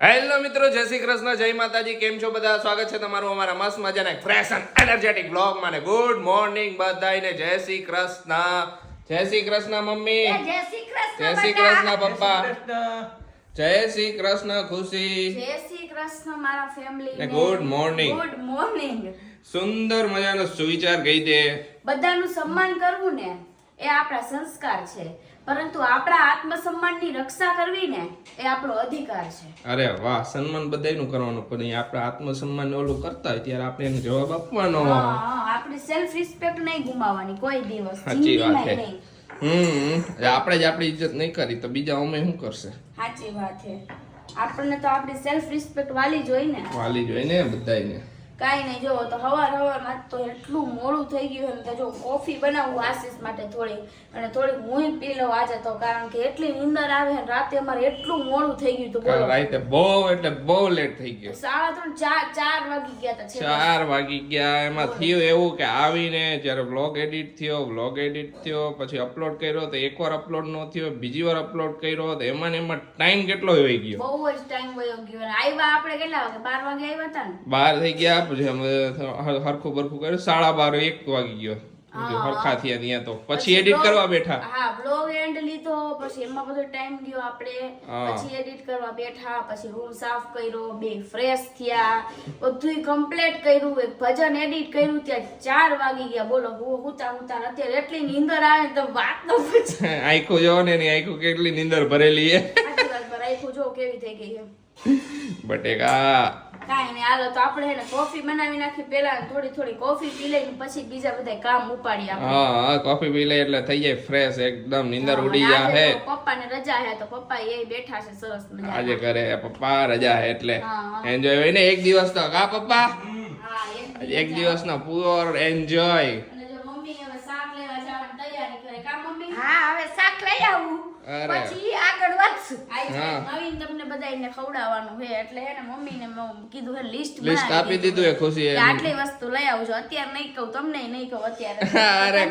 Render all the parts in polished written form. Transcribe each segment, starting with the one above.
Hello મિત્રો, જય શ્રી કૃષ્ણ, જય માતાજી. કેમ છો બધા? સ્વાગત છે તમારું અમારા મસ્ત મજાના ફ્રેશ એન્ડ એનર્જેટિક બ્લોગ માં. ગુડ મોર્નિંગ બધાને. જય શ્રી કૃષ્ણ. જય શ્રી કૃષ્ણ મમ્મી. જય શ્રી કૃષ્ણ. જય શ્રી કૃષ્ણ પપ્પા. જય શ્રી કૃષ્ણ ખુશી. જય શ્રી કૃષ્ણ મારા ફેમિલી ને. Good morning. Good morning. સુંદર મજાનો સુવિચાર કહી દે. બધાનું સન્માન કરવું ને એ આપણા સંસ્કાર છે, પરંતુ આપણા આત્મસન્માનની રક્ષા કરવી ને એ આપણો અધિકાર છે. અરે વાહ, સન્માન બધાયનું કરવાનું, પણ આપણે આત્મસન્માન ઓલું કરતા હોય ત્યારે આપણે એને જવાબ આપવાનો. આપણી સેલ્ફ રિસ્પેક્ટ નહીં ગુમાવવાની કોઈ દિવસ. સાચી વાત છે. નહીં. આપણે જ આપણી ઇજ્જત નહીં કરી તો બીજા અમે શું કરશે? સાચી વાત છે. આપણને તો આપણી સેલ્ફ રિસ્પેક્ટ વાલી જોઈ ને. વાલી જોઈને બધાયને. કાઈ નહીં, જો તો હવારમાં તો એટલું મોડું થઈ ગયું એમ કે જો કોફી બનાવું આશીષ માટે થોડી, અને થોડીક હું પી લઉં આજે તો, કારણ કે એટલી નીંદર આવે ને રાતે અમારે એટલું મોડું થઈ ગયું હતું. બોલો, રાતે બહુ લેટ થઈ ગયો. 3:30 4 વાગી ગયા હતા. 4 વાગી ગયા. એમાં થયું એવું કે આવીને જ્યારે વ્લોગ એડિટ થયો, પછી અપલોડ કર્યો તો એકવાર અપલોડ ન થયો, બીજી વાર અપલોડ કર્યો તો એમાં ને એમાં ટાઈમ કેટલો વહી ગયો. બહુ જ ટાઈમ વયો ગયો. અને આવ્યા આપણે કેટલા વાગે? 12 વાગે આવ્યા હતા ને. 12 થઈ ગયા. પછી અમે હરખું બરખું કર્યું, 12:30 1 વાગી ગયો. હરખા થયા ત્યાં તો પછી એડિટ કરવા બેઠા. હા, બ્લોગ એન્ડ લીધો, પછી એમાં બધો ટાઈમ ગયો આપણે. પછી એડિટ કરવા બેઠા, પછી રૂમ સાફ કર્યો, બે ફ્રેશ થયા, બધું કમ્પ્લીટ કર્યું, એક ભજન એડિટ કર્યું, ત્યાં 4 વાગી ગયા. બોલો, હુતા અત્યારે એટલી નીંદર આવે તો વાત ન પૂછ. આંખો જો ને એની આંખો કેટલી નીંદર ભરેલી છે. સાચી વાત, પર આખું જો કેવી થઈ ગઈ છે. બટેકા કાઈ નહીં, હાલો તો આપણે એને કોફી બનાવી નાખી પેલા, થોડી કોફી પી લઈને પછી બીજા બધા કામ ઉપાડી આપણે. હા, કોફી પી લે એટલે થઈ જાય ફ્રેશ, એકદમ નીંદર ઉડી જાય હે. પપ્પાને રજા હે તો પપ્પા એ બેઠા છે સરસ મજા. આજે કરે પપ્પા રજા હે એટલે એન્જોય હોય ને એક દિવસ તો. કા પપ્પા? હા, એક દિવસનો પૂરો એન્જોય. અને જો મમ્મી હવે શાક લેવા જવાની તૈયારી કરે. કા મમ્મી? હા, હવે શાક લઈ આવું, પછી આગળ વધશું. નવીન તમને બધાને ખવડાવવાનું છે એટલે હે ને મમ્મીને કીધું હે લિસ્ટ આપી દીધું એ ખુશી કે આટલી વસ્તુ લઈ આવજો. અત્યારે નહીં કહું, તમને નહીં કહું અત્યારે. અરે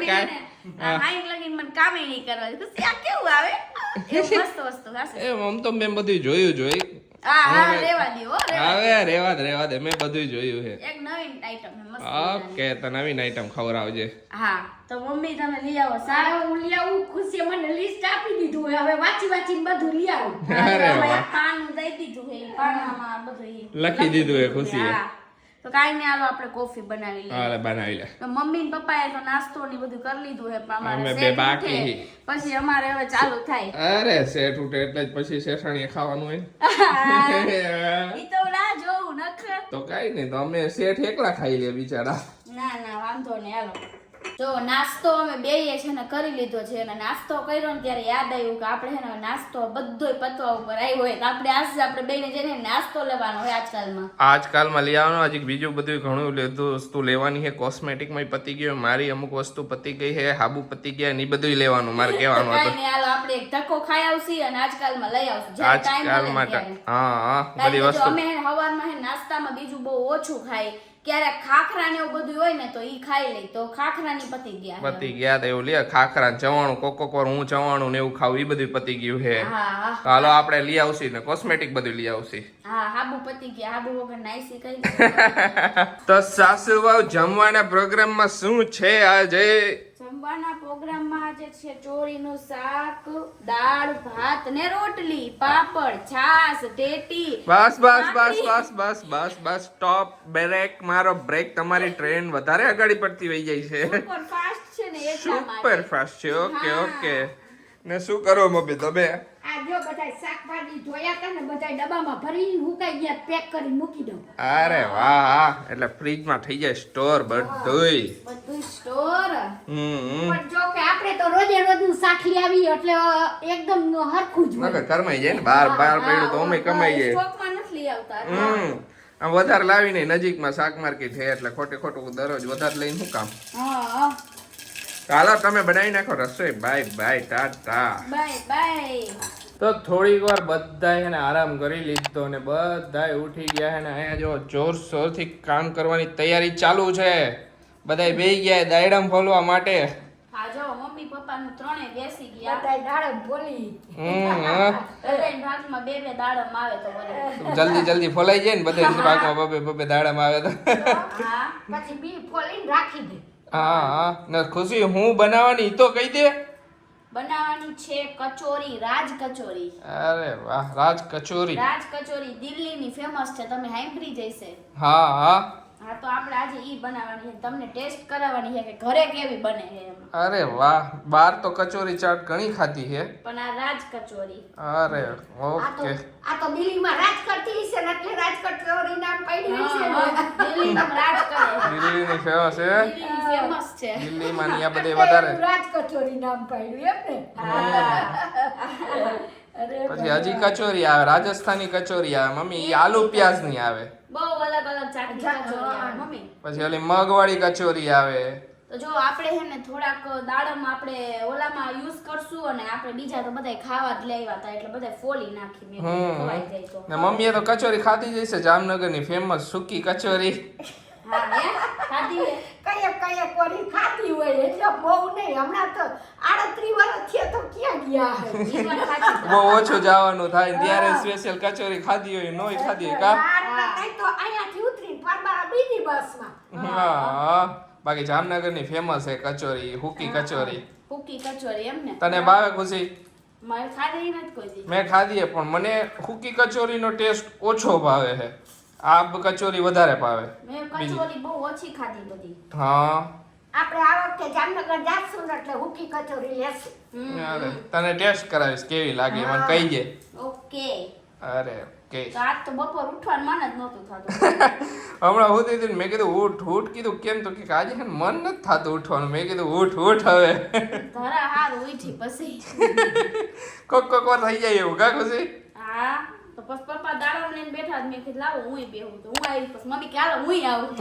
હાઈન લગીન મને કામે નહીં કરવા દે. ખુશી આ કેવું આવે? એ મસ્ત વસ્તુ હશે. આમ તો મેં બધું જોઈ. હા, રેવા દો. હવે રેવા દે, મેં બધું જોયું છે. એક નવીન આઈટમ છે મસ્ત. ઓકે, તો નવીન આઈટમ ખવડાવજે. હા, તો મમ્મી તમે લઈ આવો. સારા હું લઈ આવું. ખુશી મને લિસ્ટ આપી દીધું છે, હવે વાંચીને બધું લઈ આવું. અરે વાહ, પાન દઈ દીધું છે, પાનામાં બધું લખી દીધું છે ખુશીએ. તો કાઈ નહીં, હાલો આપણે કોફી બનાવી લઈએ. હાલે બનાવી લે. તો મમ્મી ને પપ્પાએ તો નાસ્તો ને બધું કરી લીધું છે, પણ અમે અમારે બે સેટ બાકી. ઉઠે, પછી અમારે હવે ચાલુ થાય. અરે શેઠ ઉઠે એટલે જ પછી શેઠાણીએ ખાવાનું હોય. ઈ તો ના જોવું નખર. તો કઈ નહીં, તો અમે શેઠ એકલા ખાઈ લે બિચારા. ના વાંધો નહીં, હાલો. જો નાસ્તો અમે બેયે છે ને કરી લીધો છે, અને નાસ્તો કર્યો ને ત્યારે યાદ આવ્યું કે આપણે છે ને નાસ્તો બધોય પતવા ઉપર આવ્યો હોય તો આપણે બેને જઈને નાસ્તો લેવાનો હોય. આજકાલમાં લઈ આવવાનું. હજી બીજું બધું ઘણું વસ્તુ લેવાની છે. કોસ્મેટિકમાં પતી ગયું, મારી અમુક વસ્તુ પતી ગઈ છે, હાબુ પતી ગયા, ને બધું લેવાનું મારે કહેવાનું હતું. હાલો આપણે એક ધક્કો ખાઈ આવશી અને આજકાલમાં લઈ આવશું. આજકાલમાં હા બધી વસ્તુ અમે સવારમાં નાસ્તામાં બીજું બહુ ઓછું ખાઈ, ક્યારેક ખાખરા ને એવું બધું હોય ને તો ઈ ખાઈ લઈ, તો ખાખરાની પતી ગયા તો એવું લે. ખાખરા ચવાણું કોક વાર હું ચવાણું ને એવું ખાવું, એ બધું પતી ગયું છે. તો હાલો આપણે લઈ આવશી ને કોસ્મેટિક બધું લઈ આવશી. હા, હાબુ પતી ગયા. હાબુ વગર નાઈસી કરી. તો સાસુ વહુ જમવાના પ્રોગ્રામમાં શું છે આજે? જમવાના પ્રોગ્રામમાં આજે છે ચોરીનું શાક, દાળ ભાત ને રોટલી, પાપડ, છાસ, ટેટી. બસ સ્ટોપ. બ્રેક મારો. બ્રેક. તમારી ટ્રેન વધારે આગળ પડતી વહી જાય છે. સુપર ફાસ્ટ છે ને એટલા માટે. સુપર ફાસ્ટ છે. ઓકે. ને શું કરો મમ્મી તમે? આ જો બધાય શાકભાજી ધોયા હતા ને બધાય ડબ્બામાં ભરી મુકાઈ ગયા, પેક કરી મૂકી દઉં. અરે વાહ, એટલે ફ્રીજમાં થઈ જાય સ્ટોર બધું સ્ટોર. પણ જો કે આપણે તો રોજે રોજનું શાક લઈ આવી એટલે એકદમ હરખું જ હોય. કરમાઈ જાય ને, બાર પડ્યું તો અમે કમાઈ જાય. સ્ટોકમાં નથી લઈ આવતા. આમ વધારે લાવી નહીં, નજીકમાં શાક માર્કેટ છે એટલે ખોટું દરરોજ વધારે લઈને શું કામ. ચાલો તમે બનાવી નાખો રસોઈ. બાય ટાટા. તો થોડીક વાર બધાય એને આરામ કરી લીધો અને બધાય ઉઠી ગયા ને અહીંયા જો જોરશોરથી કામ કરવાની તૈયારી ચાલુ છે. બધાય બેહી ગયા દાયડમ ફોલવા માટે. હા જો મમ્મી પપ્પાનું ત્રણે બેસી ગયા બધાય દાડમ બોલી હા. બધાય ભાગમાં બે દાડમ આવે તો બોલે જલ્દી ફોલાઈ જાય ને બધે ભાગમાં બબે દાડામાં આવે તો હા પછી બી ફોલીને રાખી દે. હા ને ખુશી હું બનાવવાની ઈ તો કહી દે. બનાવવાની છે કચોરી, રાજ કચોરી. અરે વાહ, રાજ કચોરી. રાજ કચોરી દિલ્હીની ફેમસ છે, તમે સાંભળી જઈશે. હા હા તો આપણે આજે ઈ બનાવવાની છે, તમને ટેસ્ટ કરાવવાની છે કે ઘરે કેવી બને છે એમ. અરે વાહ, બાર તો કચોરી ચાટ ઘણી ખાધી છે, પણ આ રાજ કચોરી. અરે આ તો ઓકે. આ તો દિલ્હીમાં રાજ કરતી હશે ને એટલે રાજ કચોરી નામ પડ્યું હશે ને. દિલ્હીમાં રાજ કરે. દિલ્હીની ફેમસ છે, દિલ્હી ફેમસ છે. દિલ્હીમાં ને આ બધે એટલે વધારે. એનું રાજ કચોરી નામ પડ્યું એમ ને. હા. અરે પછી હજી કચોરી આવે, રાજસ્થાની કચોરી આવે મમ્મી, ઈ આલુ પ્યાજ ની આવે. બહુ અલગ અલગ જાતની કચોરી આવે મમ્મી. પછી ઓલી મગવાળી કચોરી આવે. તો જો આપણે હે ને થોડાક દાડમ આપણે ઓલામાં યુઝ કરશું અને આપણે બીજા તો બધાય ખાવા જ લેવા હતા એટલે બધાય ફોલી નાખી મેં કીધું ખવાઈ જાય તો. ને મમ્મીએ તો કચોરી ખાધી જ હશે, જામનગરની ફેમસ સૂકી કચોરી. હા હે ખાધી હે. કયે કોરી ખાધી હોય એટલે બહુ નહીં. હમણાં તો 38 વર્ષ થયા તો ક્યાં ગયા હે. ઈ પણ ખાધી બહુ ઓછું જવાનું થાય ને ત્યારે સ્પેશિયલ કચોરી ખાધી હોય નોય ખાધી હોય કા. બહારના તઈ તો અહીંયાથી ઉતરીને પરબારા બીજી બસમાં. હા બાકી જામનગરની ફેમસ છે કચોરી, હુકી કચોરી. ફૂકી કચોરી એમ ને. તને ભાવે ખુશી? મારે ખાધી નથી કોઈ દી. મેં ખાધી છે પણ મને હુકી કચોરીનો ટેસ્ટ ઓછો ભાવે છે, આ કચોરી વધારે ભાવે. મેં કચોરી બહુ ઓછી ખાધી બધી. હા આપણે આ વખતે જામનગર જાશું ને એટલે હુકી કચોરી લેશું. અરે તને ટેસ્ટ કરાવીશ કેવી લાગે મને કહી દે. ઓકે. અરે ઓકે. તો આજ તો બપોર ઉઠવાનું મન જ નહોતું થતું. હમણાં હું દીધી મેં કીધું ઉઠ કીધું કેમ તો કે આજે હે ને મન નથી થતું ઉઠવાનું. મેં કીધું ઉઠ હવે. ધરા હાર ઉઠી પછી. કોક વાર થઈ જાય એવું કા ખુશી? હા તો પછી પપ્પા દાડમ લઈને બેઠા જ મેં કીધું લાવો હુંય બેહું તો હું આવી પછી મમ્મી કે હાલો હુંય આવું.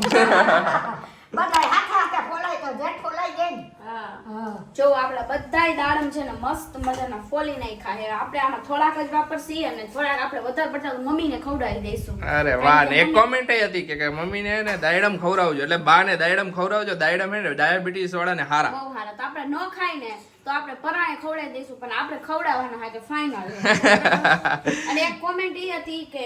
બધાય હાથે ફોલાય તો જેઠ ફોલાઈ જાય ને. હા હા. જો આપણા બધાય દાડમ છે ને મસ્ત મજાના ફોલી નાખ્યા છે. આપણે આમાં થોડાક જ વાપરશી અને થોડાક આપણે વધારે પડતા મમ્મીને ખવડાવી દઈશું. અરે વાહ, ને એક કોમેન્ટ હતી કે મમ્મીને ને દાયડમ ખવડાવજો, એટલે બા ને દાયડમ ખવડાવજો. દાયડમ હે ને ડાયાબિટીસ વાળાને હારા. બહુ સારા. તો આપણે ન ખાઈ ને તો આપણે પરાણે ખવડાવી દઈશું પણ આપણે ખવડાવવાના હા કે ફાઇનલ. અને એક કોમેન્ટ એ હતી કે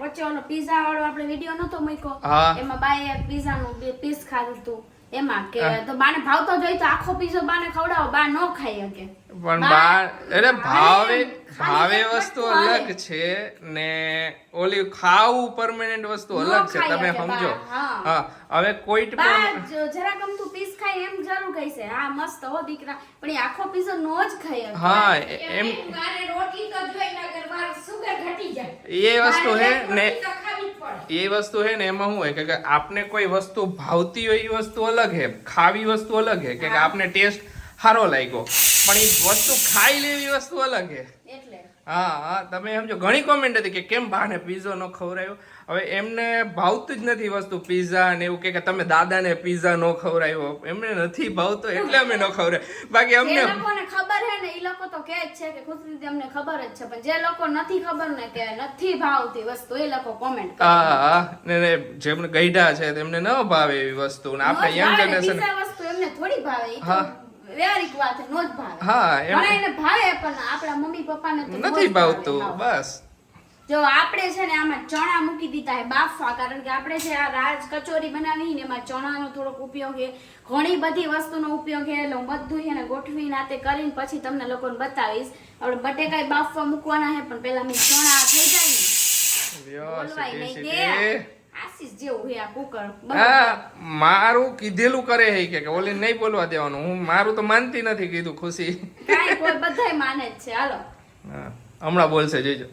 વચ્ચે ઓલો પીઝા વાળો આપણે વિડિયો નતો મૂક્યો, હા. એમાં બાએ પીઝાનું બે પીસ ખાધું હતું એમાં કે તો બાને ભાવતો જોઈ તો આખો પીઝો બાને ખવડાવો, બા ન ખાઈ શકે. પણ બા એટલે ભાવે વસ્તુ અલગ છે ને ઓલી ખાવું પરમેનન્ટ વસ્તુ ન અલગ છે, ખાઈ તમે શકે સમજો. બા, હા. હા હવે કોઈ બા જરા ગમતું પીસ ખાય એમ જરૂર કહી છે હા મસ્ત હો દીકરા, પણ એ આખો પીઝો નો જ ખાઈ શકે. હા એમ મારે રોટલી તો જોઈ નગર માર સુગર ઘટી જાય. એ વસ્તુ હે ને રોટલી તો ખાવી જ પડે. એ વસ્તુ હે ને એમાં શું હોય કે આપને કોઈ વસ્તુ ભાવતી હોય એ વસ્તુ અલગ હે, ખાવી વસ્તુ અલગ હે કે આપને ટેસ્ટ સારો લાગ્યો, પણ એ વસ્તુ ખાઈ લેવી વસ્તુ અલગ હે. એટલે હા તમે સમજો ઘણી કોમેન્ટ હતી કે કેમ બાને પીઝો ન ખવડાવ્યો. હવે એમને ભાવતું જ નથી વસ્તુ પીઝા ને એવું કે તમે દાદાને પીઝા ન ખવડાવ્યો, એમને નથી ભાવતો એટલે અમે ન ખવડાવ્યો. બાકી જે અમને લોકોને ખબર હે ને એ લોકો તો કહે જ છે કે ખુશી અમને ખબર જ છે, પણ જે લોકો નથી ખબર ને કે નથી ભાવતી વસ્તુ એ લોકો કોમેન્ટ કરે. હા ને જેમને ગઈઢા છે તેમને ન ભાવે એવી વસ્તુ ને આપણે યંગ જનરેશન બીજા વસ્તુ એમને થોડી ભાવે, ઈ તો હા. વ્યવહારિક વાત નો જ ભાવે. હા એમ ઘણાયને ભાવે પણ આપણા મમ્મી પપ્પાને તો નો જ નથી ભાવે. ભાવતું હા. બસ. જો આપણે છે ને આમાં ચણા મૂકી દીધા હે બાફવા, કારણ કે આપણે જે આ રાજ કચોરી બનાવી ને એમાં ચણાનો થોડોક ઉપયોગ છે, ઘણી બધી વસ્તુનો ઉપયોગ છે, એટલે હું બધું છે ને ગોઠવી નાતે કરીને પછી તમને લોકોને બતાવીશ. આપણે બટેકાઈ બાફવા મૂકવાના છે પણ પહેલા મેં ચણા થઈ જાય ને બોલવાય નહીં દે. આશીષ જેવું હે આ કુકર. હા મારું કીધેલું કરે છે કે ઓલી નહીં બોલવા દેવાનું. હું મારું તો માનતી નથી કીધું ખુશી. કાંઈ કોઈ બધાય માને જ છે. હાલો હા હમણાં બોલશે જોઈજો.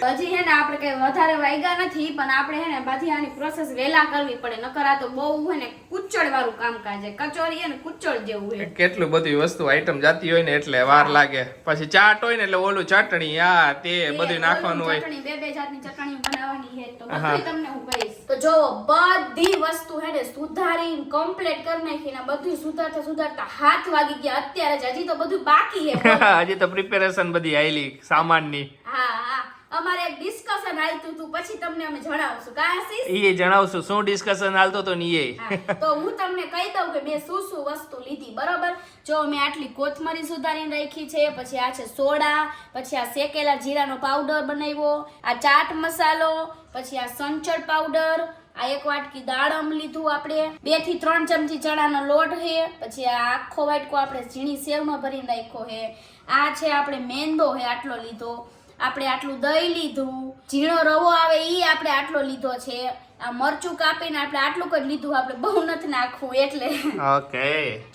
હજી હે ને આપણે કઈ વધારે વાગ્યા નથી પણ આપણે હે ને બધી આની પ્રોસેસ વહેલા કરવી પડે, નકર આ તો બહુ હે ને કુચળ વાળું કામકાજ છે. કચોરી હે ને કુચળ જેવું હે. કેટલું બધી વસ્તુ આઈટમ જાતી હોય ને એટલે વાર લાગે. પછી ચાટ હોય ને એટલે ઓલું ચટણી આ તે બધું નાખવાનું હોય. ચટણી બે જાતની ચટણી બનાવવાની છે તો હા. બધું તમને હું કહીશ. તો જો બધી વસ્તુ હે ને સુધારીને કમ્પ્લીટ કરી નાખી ને બધું સુધારતા હાથ વાગી ગયા અત્યારે જ. હજી તો બધું બાકી છે. હજી તો પ્રિપેરેશન બધી આયલી સામાનની. હા અમારે એક ડિસ્કશન હાલતું હતું, પછી તમને અમે જણાવશું કા આશીષ? એ જણાવશું શું ડિસ્કશન હાલતો તો નહીં એ. હા, તો હું તમને કહી દઉં કે મેં શું શું વસ્તુ લીધી. બરોબર, જો મેં આટલી કોથમરી સુધારીને રાખી છે, પછી આ છે સોડા, પછી આ શેકેલા જીરાનો પાવડર બનાવ્યો, આ ચાટ મસાલો, પછી આ સંચળ પાવડર, આ 1 વાટકી દાડમ લીધું આપણે, 2 થી 3 ચમચી ચણાનો લોટ છે, પછી આ આખો વાટકો આપણે ઝીણી સેવમાં ભરીને રાખ્યો છે, આ છે આપણે મેંદો છે આટલો લીધો, આપણે આટલું દહીં લીધું, ઝીણો રવો આવે ઈ આપણે આટલો લીધો છે, આ મરચું કાપીને આપણે આટલું જ લીધું, આપણે બહુ નથી નાખવું એટલે. ઓકે.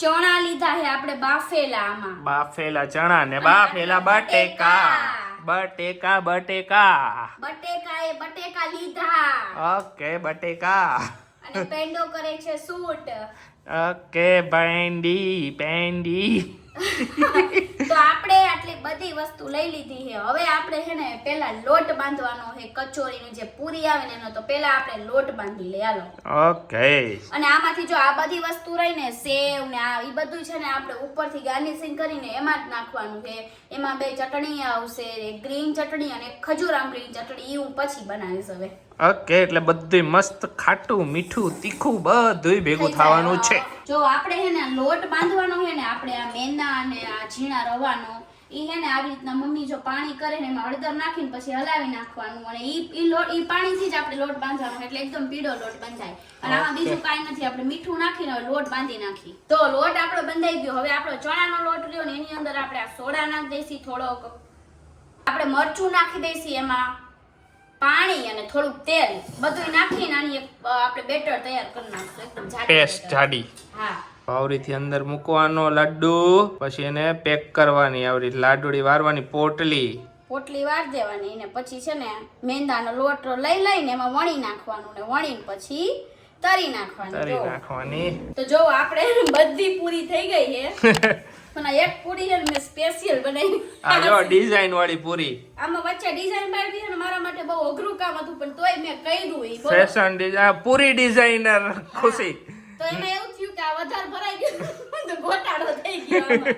ચણા લીધા છે આપણે બાફેલા, આમાં બાફેલા ચણા ને બાફેલા બટેકા. બટેકા બટેકા. બટેકા લીધા. ઓકે બટેકા. અને પેંડો કરે છે સૂટ. ઓકે પેંડી. તો આપણે આટલી બધી વસ્તુ લઈ લીધી છે. હવે આપણે છે ને પેલા લોટ બાંધવાનો છે કચોરીની જે પૂરી આવે ને એનો, તો પેલા આપણે લોટ બાંધી લઈએ હાલો. ઓકે. અને આમાંથી જો આ બધી વસ્તુ રહી ને સેવ ને આ ઈ બધું છે ને આપણે ઉપરથી ગાર્નિશિંગ કરીને એમાં જ નાખવાનું છે. એમાં 2 ચટણી આવશે, એક ગ્રીન ચટણી અને એક ખજૂર આંબલીની ચટણી, ઈ હું પછી બનાવીશ હવે. ઓકે, એટલે બધું મસ્ત ખાટું મીઠું તીખું બધું ભેગું થવાનું છે. જો આપણે હે ને લોટ બાંધવાનો છે ને, આપણે આ મેંદા અને આ ઝીણા રવાનો ઈ હે ને આવી રીતના મમ્મી જો પાણી કરે ને એમાં હળદર નાખીને પછી હલાવી નાખવાનું, અને ઈ પાણીથી જ આપણે લોટ બાંધવાનો, એટલે એકદમ પીળો લોટ બંધાય. અને આમાં બીજું કાંઈ નથી, આપણે મીઠું નાખીને હવે લોટ બાંધી નાખી. તો લોટ આપણો બંધાઈ ગયો. હવે આપણો ચણાનો લોટ રહ્યો ને એની અંદર આપણે આ સોડા નાખી દઈશી, થોડોક આપણે મરચું નાખી દઈશી, એમાં પાણી અને થોડુંક તેલ બધું નાખીને આની આપણે બેટર તૈયાર કરી નાખશું, એકદમ પેસ્ટ જાડી. હા, આવરીથી અંદર મૂકવાનો લડ્ડુ, પછી એને પેક કરવાની, આવરી લાડુડી વારવાની પોટલી વાર દેવાની ને પછી છે ને મેંદાનો લોટ લઈને એમાં વણી નાખવાનું ને વણીને પછી તરી નાખવાની. તો જો આપણે બધી પૂરી થઈ ગઈ છે. પણ આ એક પૂરી છે ને મેં સ્પેશિયલ બનાવી. આ જો ડિઝાઇન વાળી પૂરી. આમાં વચ્ચે ડિઝાઇન મારી છે ને, મારા માટે બહુ અઘરું કામ હતું, પણ તોય મેં કર્યું. ઈ ફેશન ડિઝાઇન પૂરી ડિઝાઇનર ખુશી. તો એમાં એવું થયું કે આ વધારે ભરાઈ ગયું તો ઘોટાડો થઈ ગયો આમાં.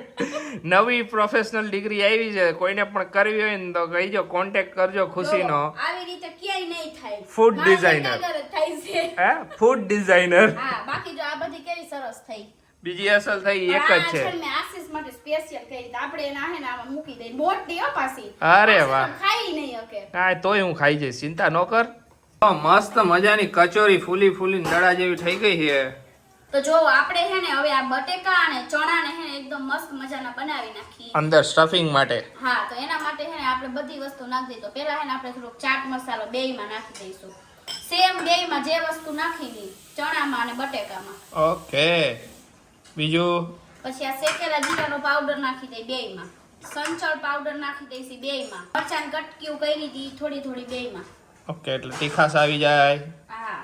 નવી પ્રોફેશનલ ડિગ્રી આવી છે, કોઈને પણ કરવી હોય ને તો કહીજો, કોન્ટેક્ટ કરજો ખુશીનો. આવી રીતે ક્યાંય નહીં થાય. Food designer. થાય છે. હે ફૂડ ડિઝાઇનર. હા, બાકી જો આ બધી કેવી સરસ થઈ. બીજી અસલ થઈ એક જ છે. મેં આશીષ માટે સ્પેશિયલ કરી, આપણે એના હે ને આમાં મૂકી દઈ, મોટી હો પાછી. અરે વાહ, ખાઈ નહીં શકે. હા તોય હું ખાઈ જઈશ, ચિંતા ન કર. મસ્ત મજાની કચોરી ફૂલી દડા જેવી થઈ ગઈ છે. તો જો આપણે હે ને હવે આ બટેકા અને ચણા ને હે ને એકદમ મસ્ત મજાના બનાવી નાખી અંદર સ્ટફિંગ માટે. હા, તો એના માટે હે ને આપણે બધી વસ્તુ નાખી દઈએ. તો પેલા હે ને આપણે થોડોક ચાટ મસાલો બેયમાં નાખી દઈશું, સેમ બેયમાં જે વસ્તુ નાખીની, ચણામાં અને બટેકામાં. ઓકે, બીજું પછી આ શેકેલા જીરાનો પાવડર નાખી દઈ બેયમાં, સંચળ પાવડર નાખી દઈશી બેયમાં, મરચાંની કટકીઓ કરી દી થોડી બેયમાં. ઓકે, એટલે તીખાસ આવી જાય. હા,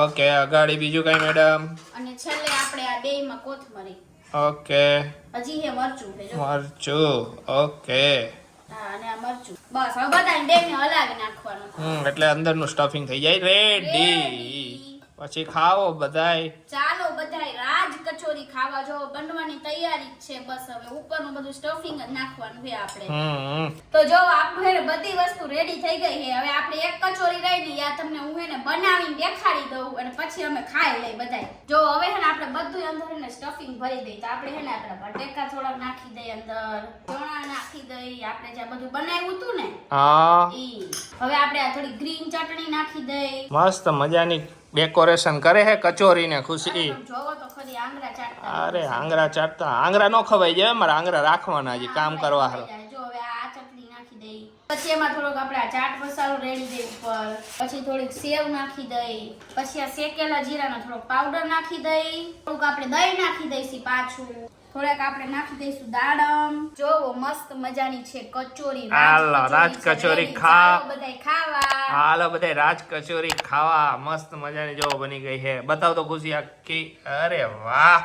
ઓકે, અગાડી બીજું કઈ મેડમ? અને છેલ્લે આપણે આ બેયમાં કોથમરી. ઓકે, હજી હે મરચું છે જો. મરચું. ઓકે, હા, અને આ મરચું. બસ હવે બધાને બેયને હલાવી નાખવાનું. એટલે અંદરનું સ્ટફિંગ થઈ જાય રેડી. પછી ખાઓ બધાય. ચાલો બધાય રાજ કચોરી ખાવા જો બનવાની તૈયારી જ છે. બસ હવે ઉપરનું બધું સ્ટફિંગ જ નાખવાનું છે આપણે. તો જો આપણું હે બધી વસ્તુ રેડી થઈ ગઈ છે. હવે આપણે એક કચોરી રહી ને યા તમને હું એને બનાવીને દેખાડી દઉં અને પછી અમે ખાઈ લઈ બધાય. જો હવે હે ને આપણે બધું અંદર એને સ્ટફિંગ ભરી દઈ. તો આપણે હે ને આપણે બટેકા થોડા નાખી દઈ, અંદર ચણા નાખી દઈ, આપણે જે બધું બનાવ્યું હતું ને હા ઈ. હવે આપણે આ થોડી ગ્રીન ચટણી નાખી દઈ. મસ્ત મજાની ડેકોરેશન કરે હે કચોરી ને ખુશી. જોવો તો ખરી આંગળા ચાટતા. અરે આંગળા ચાટતા, આંગળા નો ખવાઈ જાય, મારા આંગળા રાખવાના હજી કામ કરવા હારું. જો હવે આ ચટણી નાખી દઈ, પછી એમાં થોડોક આપણે આ ચાટ મસાલો રેડી દઈ ઉપર, પછી થોડીક સેવ નાખી દઈ, પછી આ શેકેલા જીરાનો થોડોક પાવડર નાખી દઈ, થોડુંક આપણે દહીં નાખી દઈશું પાછું, થોડાક આપણે નાખી દઈશું દાડમ. જોવો મસ્ત મજાની છે કચોરી. હાલો રાજ કચોરી બધાય ખાવા. હાલો બધાય રાજ કચોરી ખાવા. મસ્ત મજાની જો બની ગઈ છે. બતાવ તો ખુશી આખી. અરે વાહ,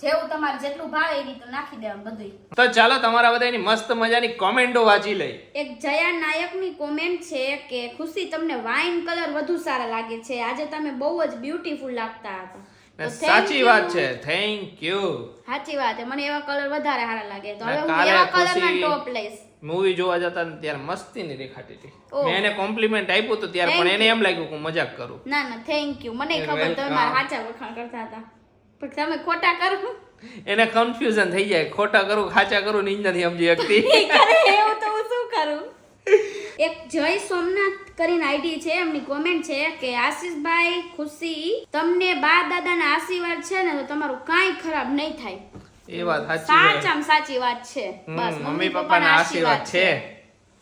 જેવું તમારે જેટલું ભાવે એ રીતે નાખી દેવાનું બધું. તો ચાલો તમારા બધાની મસ્ત મજાની કોમેન્ટો વાંચી લઈ. એક જયા નાયકની કોમેન્ટ છે કે ખુશી તમને વાઇન કલર વધુ સારા લાગે છે, આજે તમે બહુ જ બ્યુટીફુલ લાગતા હતા. સાચી વાત છે, થેન્ક યુ. સાચી વાત છે, મને એવા કલર વધારે સારા લાગે. તો હવે હું એવા કલરના ટોપ લઈશ. મૂવી જોવા જતા ને ત્યારે મસ્તી ની દેખાતી હતી. ઓહ. મેં એને કોમ્પ્લિમેન્ટ આપ્યું હતું ત્યારે Thank પણ એને એમ લાગ્યું કે હું મજાક કરું. ના ના થેન્ક યુ મને You're ખબર તમે welcome. મારા સાચા વખાણ કરતા હતા પણ તમે ખોટા કરો એને કન્ફ્યુઝન થઈ જાય, ખોટા કરું ખાચા કરું ને ઈ જ નથી સમજી શકતી. કરે એવું તો હું શું કરું. એક જય સોમનાથ કરીને આઈડી છે, એમની કોમેન્ટ છે કે આશીષભાઈ ખુશી તમને બા દાદાના આશીર્વાદ છે ને તો તમારું કાંઈ ખરાબ નહીં થાય. એ વાત સાચી છે. સાચામાં સાચી વાત છે. બસ મમ્મી પપ્પાના આશીર્વાદ છે.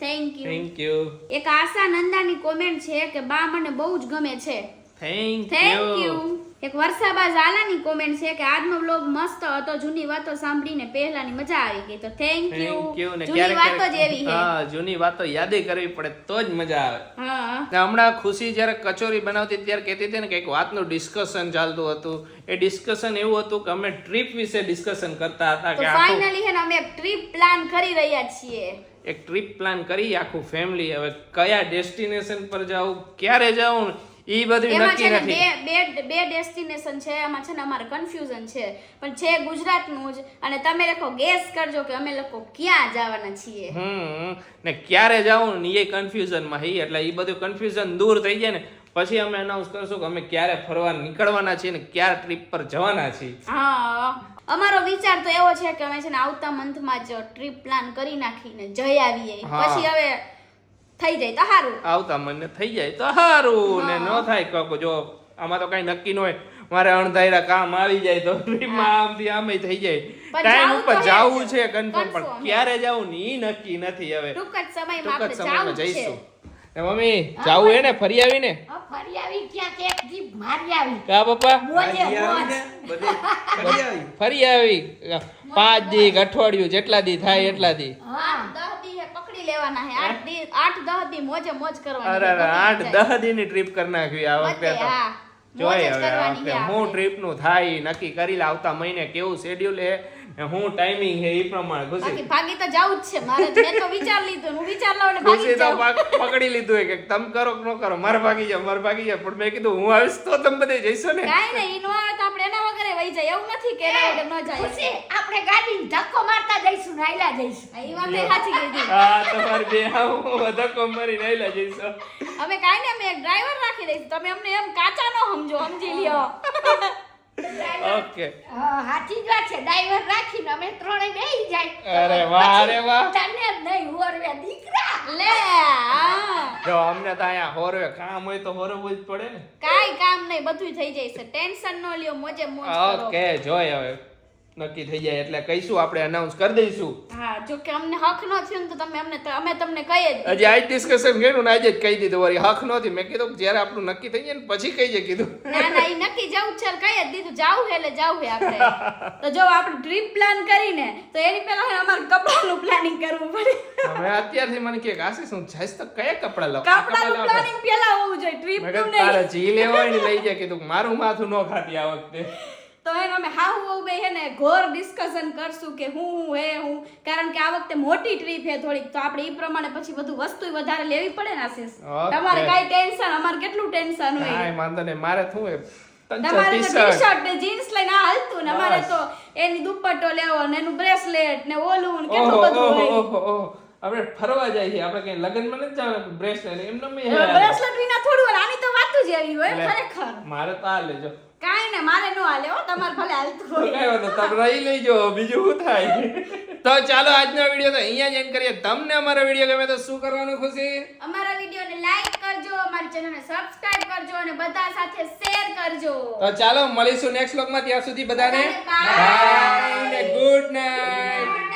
Thank you. Thank you. એક આશા નંદાની કોમેન્ટ છે કે બા મને બહુ જ ગમે છે. Thank thank you. યુ. એક વર્ષાબા ઝાલાની કોમેન્ટ છે કે આજનો વ્લોગ મસ્ત હતો, જૂની વાતો સાંભળીને પહેલાની મજા આવી ગઈ. તો થેન્ક યુ. Thank you. ને જૂની વાતો જ એવી છે. હા, જૂની વાતો યાદ કરવી પડે તો જ મજા આવે. હા ને હમણાં ખુશી જ્યારે કચોરી બનાવતી ત્યારે કહેતી હતી ને કે એક વાતનું ડિસ્કશન ચાલતું હતું. એ ડિસ્કશન એવું હતું કે અમે ટ્રીપ વિશે ડિસ્કશન કરતા હતા તો કે આખું ફાઇનલી છે ને અમે એક ટ્રીપ પ્લાન કરી રહ્યા છીએ. એક ટ્રીપ પ્લાન કરી આખું ફેમિલી. હવે કયા ડેસ્ટિનેશન પર જાવું, ક્યારે જાવું, ઈ બધું એમાં નક્કી છે ને નથી. બે ડેસ્ટિનેશન છે, એમાં છે ને અમારે કન્ફ્યુઝન છે, પણ છે ગુજરાતનું જ. અને તમે લોકો ગેસ કરજો કે અમે લોકો ક્યાં જવાના છીએ. ને ક્યારે જાવું ને એ કન્ફ્યુઝનમાં હી. એટલે ઈ બધું કન્ફ્યુઝન દૂર થઈ જાય ને પછી અમે અનાઉન્સ કરશું કે અમે ક્યારે ફરવા નીકળવાના છીએ ને ક્યારે ટ્રીપ પર જવાના છીએ. હા અમારો વિચાર તો એવો છે કે અમે છે ને આવતા મંથમાં જ ટ્રીપ પ્લાન કરી નાખીને જઈ આવીએ. હા. પછી હવે થઈ જાય તો સારું. આવતા મને થઈ જાય તો સારું, ને ન થાય કે જો આમાં તો કઈ નક્કી ન હોય, મારે અણધાર્યા કામ આવી જાય તો ટ્રીપમાં આમથી આમે થઈ જાય. પણ ટાઈમ જાવું ઉપર તો હે જાવું જ. છે કન્ફર્મ, પણ Confirm. ક્યારે જાવું ને ઈ નક્કી નથી. હવે ટૂંક જ સમયમાં ટૂંક જ આપણે સમયમાં જાવું જ છે. જઈશું. ને મમ્મી જાવું હે ને ફરી આવીને ફરી આવી ક્યાંક એક જીપ મારી આવી કા પપ્પા મોજે મોજ. ફરી આવી 5 દી અઠવાડિયું જેટલા દી થાય એટલા દી. હા 10 દી હે પકડી લેવાના હે 8-10 દી મોજે મોજ કરવાની. અરે બધી 8-10 જાય. દી ની ટ્રીપ કરી નાખવી આ વખતે બધે, તો. હા. મોજ જોઈ જ હવે આ કરવાની વખતે છે હું આપણે. ટ્રીપ નું થાય નક્કી કરી લે. આવતા મહિને કેવું શેડ્યુલ હે ને હું ટાઈમિંગ હે ઈ પ્રમાણે બાકી ખુશી ભાગી તો જાવું જ છે મારે. મેં તો વિચાર લીધું, હું વિચાર લઉં ને ભાગી ખુશી જ તો જાઉં. પકડી લીધું હે કે તમે કરો કે ન કરો, મારે ભાગી જાવ પણ મેં કીધું હું આવીશ તો તમે બધે જઈશો ને. કાંઈ નહીં, ઈ નો આવે તો આપણે એના વગરે વહી જાય. એવું નથી કે એના વગર ન જાય. ખુશી આપણે ગાડીને ધક્કો મારતા જઈશું ને હાલ્યા જઈશું. ઈ વાત એ સાચી કીધી. હા તમારે બે આવું ધક્કો મારી નાયલા જઈશો. અમે કાંઈ નહીં, અમે એક ડ્રાઈવર રાખી દઈશું. તમે અમને એમ કાચા ન સમજો, સમજી લ્યો. ઓકે. હાચી જ વાત છે, ડ્રાઈવર રાખીને અમે ત્રણેય બેહી જાય. અરે વાહ, અરે વાહ. તને જ નહીં હોરવે દીકરા. લે હા. જો અમને તો અહીંયા હોરવે કામ હોય તો હોરવવું જ પડે ને. કાંઈ કામ નહીં, બધું થઈ જાય છે. ટેન્શન ન લ્યો, મોજે મોજ કરો. ઓકે જોય હવે નક્કી થઈ જાય એટલે કહીશું, આપણે અનાઉન્સ કરી દઈશું. હા, જો કે અમને હક ન થયું ને તો અમે તમને કહીએ જ. હજી આજ ડિસ્કશન કર્યું ને આજે જ કહી દીધું. વળી હક નહોતી. મેં કીધું કે જ્યારે આપણું નક્કી થઈ જાય ને પછી કહીએ કીધું. ના ના, ઈ નક્કી જવું છે, કહી જ દીધું. જાવું હે એટલે જાવું હે આપણે. તો જો આપણે ટ્રીપ પ્લાન કરીને તો એની પહેલા હે અમારે કપડાનું પ્લાનિંગ કરવું પડે. હવે અત્યારથી મને કે આશીષ હું જઈશ તો કયા કપડા લઉં? કપડાનું પ્લાનિંગ પહેલા હોવું જોઈએ, ટ્રીપ મેં નું કીધું તારે નહીં. જી લેવા હોય ને લઈ જાય. કીધું મારું માથું ન ખાતી આ વખતે. તો એને અમે હાહુ વહુ બે હે ને ઘોર ડિસ્કશન કરશું કે હું કારણ કે આ વખતે મોટી ટ્રીપ હે થોડીક, તો આપણે ઈ પ્રમાણે પછી બધું વસ્તુ વધારે લેવી પડે ને આશીષ. Okay. તમારે કાઈ ટેન્શન, અમારે કેટલું ટેન્શન હોય. કાંઈ વાંધો નહીં. મારે શું હે તમારે તો ટી-શર્ટ. ટી-શર્ટ ને જીન્સ લઈને આ હાલતું ને અમારે તો એની દુપટ્ટો લેવો ને એનું બ્રેસલેટ ને ઓલું ને કેટલું બધું હોય. આપણે ફરવા જાય છે, આપણે કઈ લગ્નમાં નથી જવાનું. બ્રેસલેટ એમને મેં હે. બ્રેસલેટ વિના થોડું હોય, આની તો વાત જ એવી હોય એટલે ખરેખર. મારે તો આ લેજો. કાઈ ને મારે નો હાલે હો, તમારે ભલે હાલતું તો હોય. કાંઈ વાંધો નહીં. તમે રહી લેજો, બીજું શું થાય. તો ચાલો આજનો વિડીયો તો અહીંયા જ એન્ડ કરીએ. તમને અમારો વિડીયો ગમે તો શું કરવાનું ખુશી? અમારા વિડીયોને લાઈક કરજો, અમારી ચેનલને સબસ્ક્રાઇબ કરજો અને બધા સાથે શેર કરજો. તો ચાલો મળીશું નેક્સ્ટ વ્લોગમાં. ત્યાં સુધી બધાને બધાને bye. બાય ને ગુડ નાઇટ.